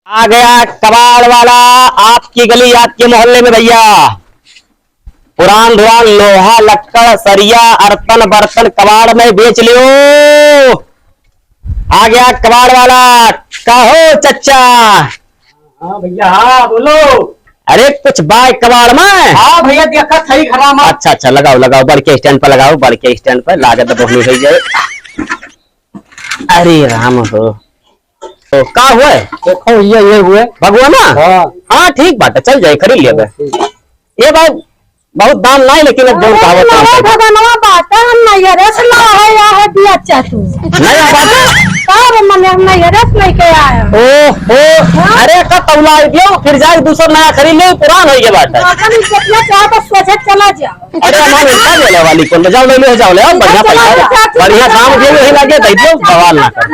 आ गया कबाड़ वाला आपकी गली आपके मोहल्ले में भैया। पुरान धुरान लोहा लक्कड़ सरिया अर्तन बर्तन कबाड़ में बेच लियो। आ गया कबाड़ वाला। कहो चच्चा। हाँ भैया, हाँ बोलो। अरे कुछ बाय कबाड़ में। हाँ भैया देखा सही खराब। अच्छा अच्छा लगाओ लगाओ, बड़ के स्टैंड पर लगाओ, बड़ के स्टैंड पर लागत तो हो जाए। अरे राम हो तो का हुआ है? देखो ये हुए भगवान। हाँ ठीक बात है, चल जाए खरीद लिया। ये भाई बहुत दाम नहीं, लेकिन अब जोन कहावत भगवानवा बात है। हम नहीं रस ला है या है दिया चाचू नया बात है। तब मन हम नहीं रस नहीं के आया। ओ अरे का तौला दियो, फिर जाए दूसरा नया खरीद ले, पुरान हो गया बात है। अपन कितना चाह तो सोचे चला जाओ। अरे हम इतना देने वाली कौन, जाओ ले लो, जाओ ले आओ, बढ़िया पैसा बढ़िया दाम दे ही लगे दे दो, सवाल ना कर।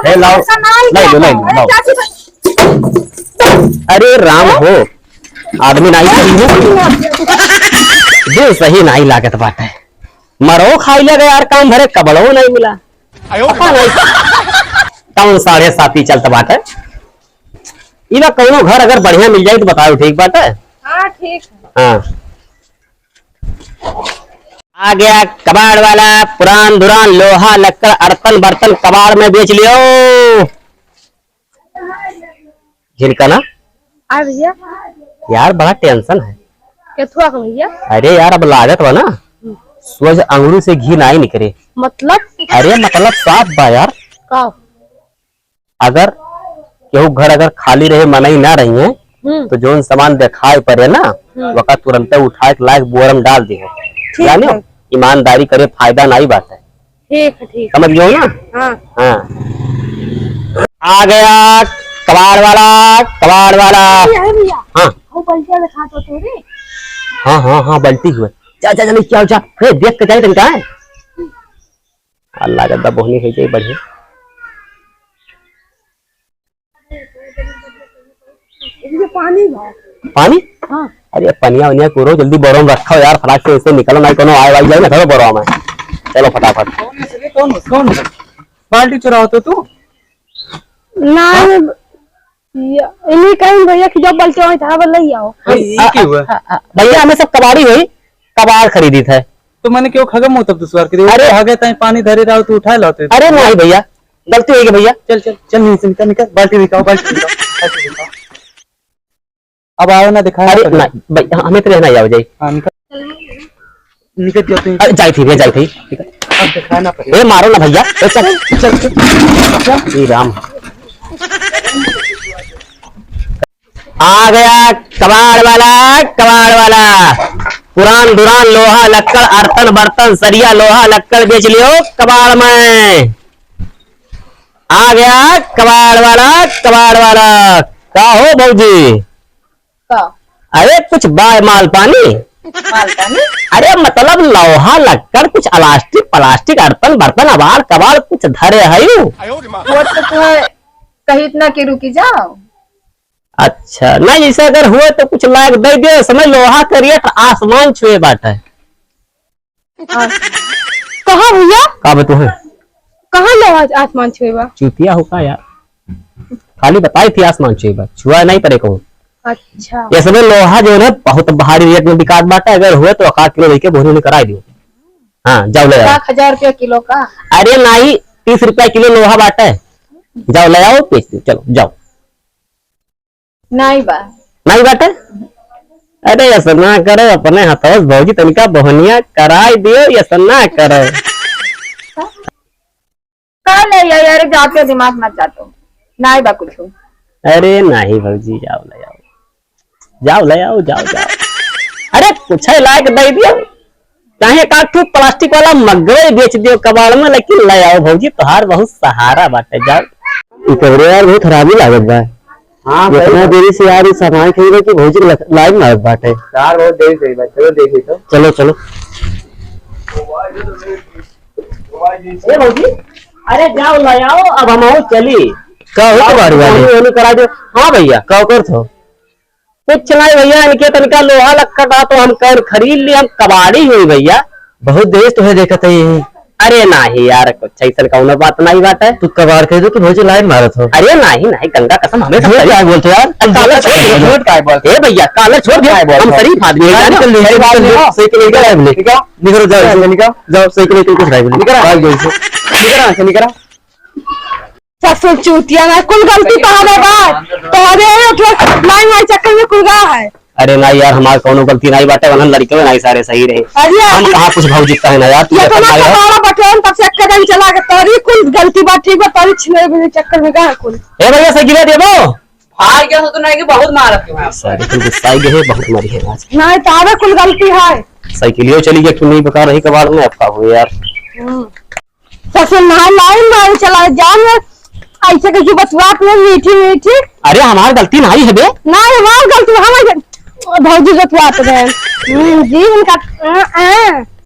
ए लाओ नहीं लो अरे राम हो आदमी नहीं खरीदे जो सही नहीं लागत बात है। मरो खाई लगे यार, काम भरे कबड़ो नहीं मिला। टाउन 7:30 चलता बात है। इला कौनो घर अगर बढ़िया मिल जाए तो बताओ, ठीक बात है। हाँ ठीक है। हाँ आ गया कबाड़ वाला। पुरान दुरान लोहा लक्कड़ अर्तन बर्तन कबाड़ में बेच लियो। जिनका ना भैया यार बड़ा टेंशन है। केथुआ का भैया? अरे यार अब लागत बा ना, सूरज अंगूरी से घी नहीं निकले। मतलब? अरे मतलब साफ बा यार। का? अगर केहू घर अगर खाली रहे मनाई ना रही है तो जो सामान दिखाई पड़े ना वक़्त तुरंत उठा के लायक बोरम डाल दी है। जानो ईमानदारी करे, फायदा नहीं बात है। ठीक है ठीक समझ गए ना? हाँ हाँ आ गया कबाड़ वाला। कबाड़ वाला भैया। हाँ वो बल्टिया दिखा तो तेरे। हाँ हाँ हाँ बल्टी हुए। जा जा जल्दी क्या जा, देख के जाए तनका है। अल्लाह गद्दा बोहनी हो जाए बढ़िया। ये पानी पानी? हाँ। अरे पनिया वनिया करो जल्दी, बोरो में रखो यार, फटाक से इससे निकलो नहीं कोनो आए वाई जाए ना थोड़ा बोरो में। चलो फटाफट। कौन बाल्टी चुराओ तो तू नहीं इन्हीं कहीं भैया की जब बल्टी हुई था ले आओ। भैया हमें सब कबाड़ी हुई, कबाड़ खरीदी थे तो मैंने क्यों खगम हो तब दूसरा कर दिया। अरे हगे ताई पानी धरे रहो तो उठा लाते। अरे नहीं भैया गलती हुई भैया। चल चल चल निकल निकल, बाल्टी दिखाओ, बाल्टी दिखाओ। अब आओ ना दिखाओ। अरे नहीं भैया हमें तो रहना ही आओ जाए। हाँ निकल निकल जाते हैं। अरे जाई थी भैया जाई थी। अब दिखाना पड़ेगा। ए मारो ना भैया। चल चल चल राम। आ गया कबाड़ वाला। कबाड़ वाला पुरान दुरान लोहा लक्कड़ अर्तन बर्तन सरिया लोहा लक्कड़ बेच लियो कबाड़ में। आ गया कबाड़ वाला। कबाड़ वाला का हो भौजी? अरे कुछ बाय माल पानी? अरे मतलब लोहा लक्कड़ कुछ प्लास्टिक प्लास्टिक अर्तन बर्तन अबाड़ कबाड़ कुछ धरे है। वो तो कहीं इतना के रुकी जाओ। अच्छा नहीं जैसे अगर हुए तो कुछ लायक दे दे। समझ लोहा का रेट आसमान छुए बात है। कहाँ भैया? का बतू है कहाँ लोहा आसमान छुएगा? चूतिया होगा यार, खाली बताई थी आसमान छुए बात, छुआ नहीं पड़े कहूँ। अच्छा ये समय लोहा जो है बहुत भारी रेट में बिकात बाटा, अगर हुए तो 1 किलो लेके बोरी में करा दियो। हाँ जाओ ले आओ। 1000 रुपया किलो का? अरे नहीं 30 रुपया किलो लोहा बाटा है, जाओ ले आओ बेच दो। चलो जाओ। नहीं बा नहीं बाटा? अरे ऐसा ना करो, अपने हाथों भौजी तनिका बहनिया कराई दियो। ऐसा ना करो कह ले यार, जाके दिमाग मत जातो। नहीं बा कुछ। अरे नहीं भौजी जाओ ले आओ, जाओ ले आओ, जाओ जाओ। अरे कुछ लायक दे दियो, चाहे काठू प्लास्टिक वाला मग्गवे बेच दियो कबाड़ में, लेकिन ले आओ भौजी, तोहार बहुत सहारा बाटे। जाओ इकबरे यार बहुत खराबी लागत बा। हाँ इतना देरी से यार सामान खरीदे कि भौजी लाइव लागत बाटे यार, बहुत देरी से बा। चलो देख ली तो चलो चलो। ए भौजी अरे जाओ ले आओ, अब हम आओ चली। कहो कबाड़ी वाली करा दो। हाँ भैया कहो कर थो कुछ नहीं भैया, इनके तनिका लोहा लक्कड़ तो हम कर खरीद लिए, हम कबाड़ी हुई भैया। बहुत देर तुम्हें देखते ही अरे नहीं यार कुछ ऐसा कौन बात नहीं बात है। तू कबाड़ कह दो कि भौजी लाइन मारत हो। अरे नहीं गंगा कसम हमें झूठ क्या बोलते हो यार? कालर छोड़ झूठ क्या बोलते ए भैया कालर छोड़ दे, हम शरीफ आदमी हैं जानो। साइकिल निकल आए बोले निकलो जाओ जाओ साइकिल निकल कुछ नहीं बोले निकल निकल ससुर चूतिया ना कुल गलती तुम्हारे बात लाइन वाइन चक्कर में कुल गया है। अरे नहीं यार हमारे कौन गलती नहीं बाटे वरना लड़के में नहीं सारे सही रहे। अरे हम कहाँ कुछ भाव जीतता है ना यार। ये तो ना कबाड़ा बटन तब से कदम चला के तोरी कुल गलती बात ठीक बात तोरी छिने भी चक्कर में गया कुल। ए भैया साइकिल दे दो। हार गया तो नहीं कि बहुत मारत है सारे कुल गुस्सा गए है बहुत मरी है आज। नहीं तारे कुल गलती है। साइकिलियो चली गई क्यों नहीं बता रही कबाड़ में आपका हो यार। ससुर ना लाइन मार चला जान ऐसे कैसे बतवात में मीठी मीठी। अरे हमारी गलती नहीं है बे। ना हमारी गलती हमारी भौजी बतवात है जी उनका